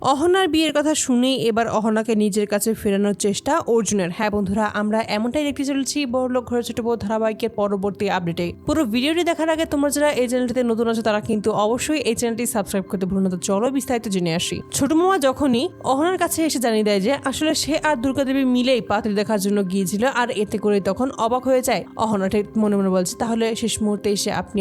অহনার বিয়ের কথা শুনেই এবার অহনাকে নিজের কাছে ফেরানোর চেষ্টা অর্জুনের। হ্যাঁ বন্ধুরা, আমরা এমনটাই দেখতে চলেছি বড়লোক ঘরে ছোট বউ ধারাবাহিকের পরবর্তী আপডেটে। পুরো ভিডিওটি দেখার আগে তোমরা যারা এই চ্যানেলটিতে নতুন আছো তারা কিন্তু অবশ্যই এই চ্যানেলটি সাবস্ক্রাইব করতে ভুলো না। তো চলো বিস্তারিত জেনে আসি। ছোট মামা যখনই অহনার কাছে এসে জানিয়ে দেয় যে আসলে সে আর দুর্গাদেবী মিলেই পাত্রী দেখার জন্য গিয়েছিল, আর এতে করে তখন অবাক হয়ে যায় অহনা। ঠিক মনে মনে বলছে তাহলে শেষ মুহূর্তে এসে আপনি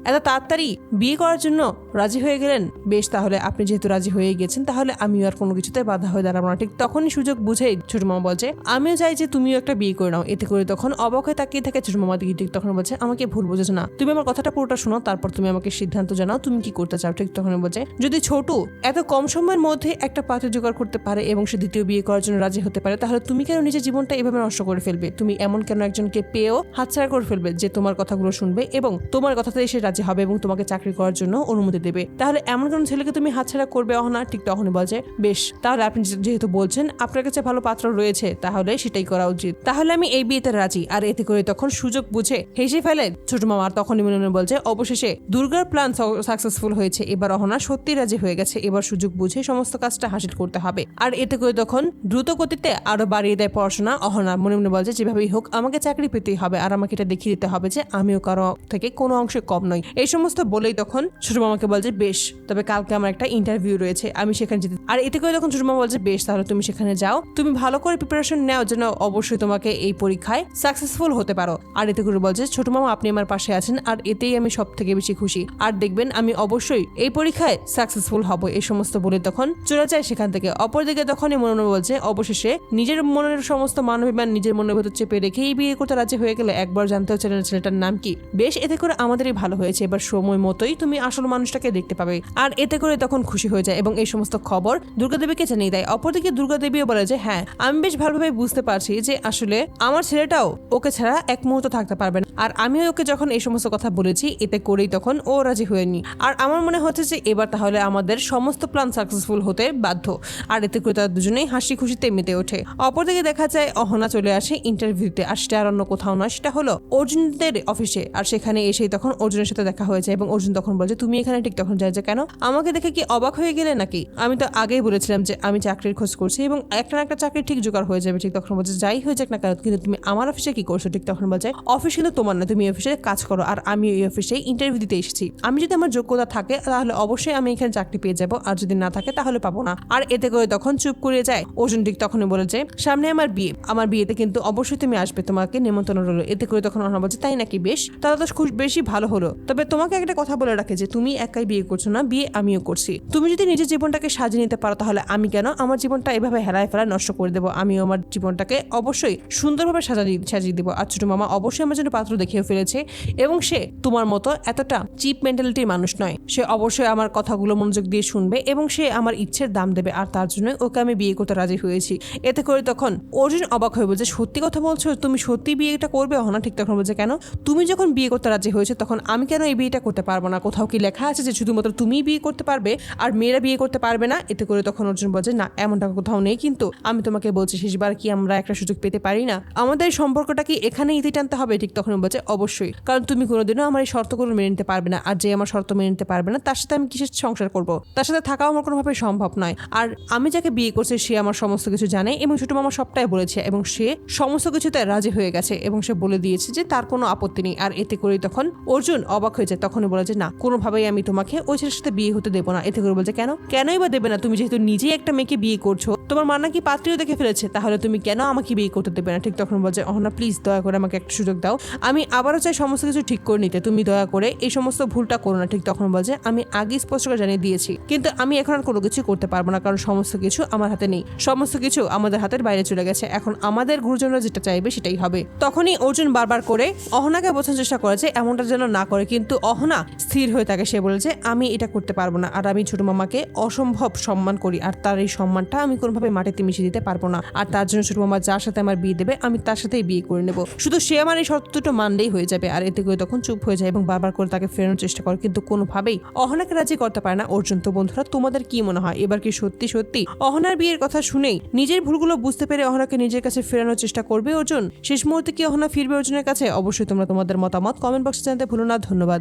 এত তাড়াতাড়ি বিয়ে করার জন্য রাজি হয়ে গেলেন। বেশ, তাহলে আপনি যেহেতু রাজি হয়ে গেছেন তাহলে আমিও আর কোনো কিছুতে বাধা হয়ে দাঁড়াবো না। ঠিক তখনই সুযোগ বুঝেই ছোট মামা বলছে আমিও চাই যে তুমিও একটা বিয়ে করে নাও। এতে করে তখন অবাক হয়ে তাকিয়ে থাকে ছোট মামা দিকে। ঠিক তখন বলছে আমাকে ভুল বুঝেছো না, তুমি আমার কথাটা পুরোটা শোনো, তারপর তুমি আমাকে সিদ্ধান্ত জানাও তুমি কি করতে চাও। ঠিক তখন বলছে যদি ছোট এত কম সময়ের মধ্যে একটা পাত্র জোগাড় করতে পারে এবং সে দ্বিতীয় বিয়ে করার জন্য রাজি হতে পারে, তাহলে তুমি কেন নিজের জীবনটা এভাবে নষ্ট করে ফেলবে? তুমি এমন কেন একজনকে পেয়েও হাতছাড়া করে ফেলবে যে তোমার কথাগুলো শুনবে এবং তোমার কথাতেই সে রাজি হবে এবং তোমাকে চাকরি করার জন্য অনুমতি দেবে? তাহলে এমন কোন ছেলেকে তুমি হাতছাড়া করবে অহনা? ঠিক তখনই বলছে বেশ, তাহলে আপনি যেহেতু বলছেন আপনার কাছে ভালো পাত্র রয়েছে তাহলে সেটাই করা উচিত, তাহলে আমি এই বিয়েতে রাজি। আর এতে করে তখন সুযোগ বুঝে হেসে ফেলে ছোট মামা। আর তখনই মনে মনে বলছে অবশেষে দুর্গার প্ল্যান সাকসেসফুল হয়েছে, এবার অহনা সত্যি রাজি হয়ে গেছে, এবার সুযোগ বুঝে সমস্ত কাজটা হাসিল করতে হবে। আর এতে করে তখন দ্রুত গতিতে আরো বাড়িয়ে দেয় পড়াশোনা অহনা। মনে মনে বলছে যেভাবেই হোক আমাকে চাকরি পেতেই হবে, আর আমাকে এটা দেখিয়ে দিতে হবে যে আমিও কারো থেকে কোনো অংশে কম নই। এই সমস্ত বলেই তখন ছোট মামাকে বলছে বেশ, তবে কালকে আমার একটা ইন্টারভিউ রয়েছে, আমি সেখানে যেতে। আর এতে করে তখন ছোট মামা বলছে বেশ, তাহলে তুমি সেখানে যাও, তুমি ভালো করে প্রিপারেশন নাও যেন অবশ্যই তোমাকে এই পরীক্ষায় সাকসেসফুল হতে পারো। আর এতে করে বলছে ছোট মামা আপনি আমার পাশে আছেন আর এতেই আমি সব থেকে বেশি খুশি, আর দেখবেন আমি অবশ্যই এই পরীক্ষায় সাকসেসফুল হব। এই সমস্ত বলে তখন চলে যায় সেখান থেকে। অপরদিকে তখনই মনে মনে বলছে অবশেষে নিজের মনের সমস্ত মানবিমান নিজের মনের ভেতর চেপে রেখে এই বিয়ে করতে রাজি হয়ে গেলে একবার জানতেও চাইলে না ছেলেটার নাম কি। বেশ, এতে করে আমাদেরই ভালো হয়েছে, এবার সময় মতোই তুমি আসল মানুষটাকে দেখতে পাবে। আর এতে করে তখন খুশি হয়ে যায় এবং এই সমস্ত খবর দুর্গাদেবীকে জানিয়ে দেয়। অপরদিকে দুর্গাদেবীও বলে যে হ্যাঁ, আমি বেশ ভালোভাবে বুঝতে পারছি যে আসলে আমার ছেলেটাও ওকে ছাড়া এক মুহূর্ত থাকতে পারবে না, আর আমিও ওকে যখন এই সমস্ত কথা বলেছি এতে করেই তখন ও রাজি হয়নি। আর আমার মনে হচ্ছে যে এবার তাহলে আমাদের সমস্ত প্ল্যান সাকসেসফুল হতে বাধ্য। আর এতে করে তারা দুজনেই হাসি খুশিতে মেতে ওঠে। অপরদিকে দেখা যায় অহনা চলে আসে ইন্টারভিউতে, আর সেটা আর অন্য কোথাও নয়, সেটা হলো অর্জুনদের অফিসে। আর সেখানে এসেই তখন অর্জুনের সাথে দেখা হয়েছে এবং অর্জুন তখন বলছে তুমি এখানে। ঠিক তখন যায় যে কেন, আমাকে দেখে কি অবাক হয়ে গেলে নাকি? আমি তো আগেই বলেছিলাম যে আমি চাকরির খোঁজ করছি এবং একটা না একটা চাকরি ঠিক জোগাড় হয়ে যাবে। ঠিক তখন বলছে যাই হয়ে যাক না কেন, কিন্তু তুমি আমার অফিসে কি করছো? ঠিক তখন বলছে অফিস কিন্তু তোমার না, তুমি অফিসে কাজ করো, আর আমি এই অফিসে ইন্টারভিউ দিতে এসেছি। আমি যদি আমার যোগ্যতা থাকে তাহলে অবশ্যই আমি এখানে চাকরি পেয়ে যাবো, আর যদি না থাকে তাহলে পাবো না। আর এতে করে তখন চুপ করে যায় অর্জুন। ঠিক তখনই বলেছে সামনে আমার বিয়ে, আমার বিয়েতে কিন্তু অবশ্যই তুমি আসবে, তোমাকে নিমন্ত্রণ রইলো। এতে করে তখন অহনা বলছে তাই নাকি? বেশ, তাহলে তো খুব বেশি ভালো হলো। তবে তোমাকে একটা কথা বলে রাখে যে তুমি একাই বিয়ে করছো না, বিয়ে আমিও করছি। তুমি যদি নিজের জীবনটাকে সাজিয়ে নিতে পারো তাহলে আমি কেন আমার জীবনটা এভাবে হেলায় ফেলায় নষ্ট করে দেবো? আমিও আমার জীবনটাকে অবশ্যই সুন্দরভাবে সাজিয়ে দেবো। আর ছোট মামা অবশ্যই আমার জন্য পাত্র দেখিয়ে ফেলেছে এবং সে তোমার মতো এতটা চিপ মেন্টালিটির মানুষ নয়। সে অবশ্যই আমার কথাগুলো মনোযোগ দিয়ে শুনবে এবং সে আমার ইচ্ছের দাম দেবে, আর তার জন্য ওকে আমি বিয়ে করতে রাজি হয়েছি। এতে করে তখন অর্জুন অবাক হয়ে বলছে সত্যি কথা বলছো? তুমি সত্যি বিয়েটা করবে? অহনা ঠিক তখন বলছে কেন, তুমি যখন বিয়ে করতে রাজি হয়েছে তখন আমি কেন এই বিয়েটা করতে পারবো না? কোথাও কি লেখা আছে যে শুধুমাত্র তুমিই বিয়ে করতে পারবে আর মেয়েরা বিয়ে করতে পারবে না? এতে করে তখন অর্জুন বলছে না, এমনটা কোথাও নেই, কিন্তু আমি তোমাকে বলছি শেষবার কি আমরা একটা সুযোগ পেতে পারি না? আমাদের সম্পর্কটা কি এখানে ইতি টানতে হবে? ঠিক তখন বলছে অবশ্যই, কারণ তুমি কোনোদিনও আমার এই শর্তগুলো মেনে নিতে পারবে না, আর যে আমার শর্ত মেনে নিতে পারবে না তার সাথে আমি কিসের সংসার করব? তার সাথে থাকাও আমার কোনোভাবে সম্ভব নয়। আর আমি যাকে বিয়ে করছি সে আমার সমস্ত কিছু জানে এবং ছোট মামা সবটাই বলেছে এবং সে সমস্ত কিছুতে রাজি হয়ে গেছে এবং সে বলে দিয়েছে যে তার কোনো আপত্তি নেই। আর এতে করেই তখন অর্জুন অবাক হয়ে যায়। তখনই বলে যে না, কোনোভাবেই আমি তোমাকে ওই ছেলের সাথে বিয়ে হতে দেবো না। এতে করে বলছে কেনই বা দেবে না? তুমি যেহেতু নিজেই একটা মেয়েকে বিয়ে করছো, তোমার মা নাকি পাত্রীও দেখে ফেলেছে, তাহলে তুমি কেন আমাকে বিয়ে করতে দেবে না? ঠিক তখন বলছে অহনা প্লিজ দয়া করে আমাকে একটা সুযোগ দাও, আমি আবারও চাই সমস্ত কিছু ঠিক করে নিতে, তুমি দয়া করে এই সমস্ত ভুলটা করো না। ঠিক তখন বলছে আমি আগে স্পষ্ট করে জানিয়ে দিয়েছি, কিন্তু আমি এখন আর কোনো কিছু করতে পারবো না, কারণ সমস্ত কিছু আমার হাতে নেই, সমস্ত কিছু আমাদের হাতের বাইরে চলে গেছে, এখন আমাদের গুরুজনরা যেটা চাইবে সেটাই হবে। তখনই অর্জুন বারবার করে অহনাকে বোঝানোর চেষ্টা করেছে এমনটা যেন না করে, কিন্তু অহনা স্থির হয়ে থাকে। সে বলেছে আমি এটা করতে পারবো না, আর আমি ছোট মামাকে অসম্ভব সম্মান করি, আর তার এই সম্মানটা আমি কোনোভাবে মাটিতে মিশিয়ে দিতে পারবো না। আর তার জন্য ছোট মামা যার সাথে আমার বিয়ে দেবে আমি তার সাথেই বিয়ে করে নেবো, শুধু সে আমার এই শর্ত দুটো মানলেই হয়ে যাবে। আর এতে করে তখন চুপ হয়ে যায় এবং বারবার করে তাকে ফেরানোর চেষ্টা করে, কিন্তু কোনোভাবেই অহনাকে রাজি করতে পারে না অর্জুন। তো বন্ধুরা, তোমাদের কি মনে হয় এবার কি সত্যি সত্যি অহনার বিয়ের কথা শুনেই নিজের ভুলগুলো বুঝতে পেরে অহনাকে নিজের কাছে ফেরানোর চেষ্টা করবে অর্জুন? শেষ মুহূর্তে কি অহনা ফিরবে অর্জুনের কাছে? অবশ্যই তোমরা তোমাদের মতামত কমেন্ট বক্সে জানাতে ভুলো না। ধন্যবাদ।